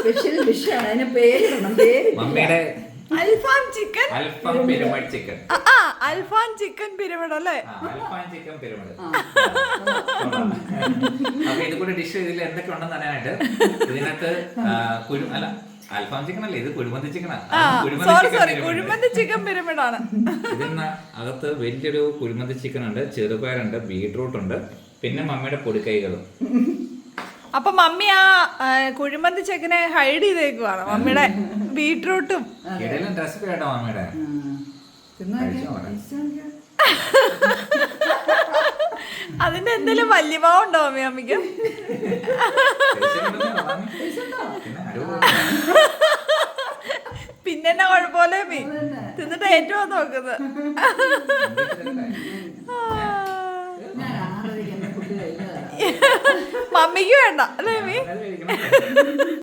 Special ഡിഷാണ്, അതിന് പേരിടണം. മമ്മിയുടെ അൽഫാം ചിക്കൻ, അൽഫാം പിരമിഡ് ചിക്കൻ. അൽഫാം ചിക്കൻ പിരമിഡ് അല്ലേ? അൽഫാം ചിക്കൻ പിരമിഡ്. അപ്പൊ ഇത് കൂടെ ഡിഷ് ഇതിൽ എന്തൊക്കെ ഉണ്ടെന്ന് അറിയാനായിട്ട് ഇതിനകത്ത് അല്ല അൽഫാം ചിക്കൻ അല്ലേ, ഇത് കുഴിമന്തി ചിക്കനാ. കുഴിമന്തി ചിക്കൻ പിരമിഡാണ്. ഇതിന് അകത്ത് വലിയൊരു കുഴിമന്തി ചിക്കൻ ഉണ്ട്, ചെറുപയറുണ്ട്, ബീട്രൂട്ട് ഉണ്ട്, പിന്നെ മമ്മിയുടെ പൊടിക്കൈകളും. അപ്പൊ മമ്മി ആ കുഴിമന്തി ചിക്കനെ ഹൈഡ് ചെയ്തേക്കുവാണ്, മമ്മിയുടെ ബീട്രൂട്ടും. റെസിപ്പി കേട്ടോ മമ്മിയുടെ. അതിന്റെ എന്തെങ്കിലും വലിയ ഭാവമുണ്ടോ മമ്മി? മമ്മിക്ക് പിന്നെ എന്നാ കുഴപ്പമില്ലേ മീ? തിന്നിട്ട് ഏറ്റവും നോക്കുന്നത്. മമ്മിക്ക് വേണ്ട അല്ലേ മീ?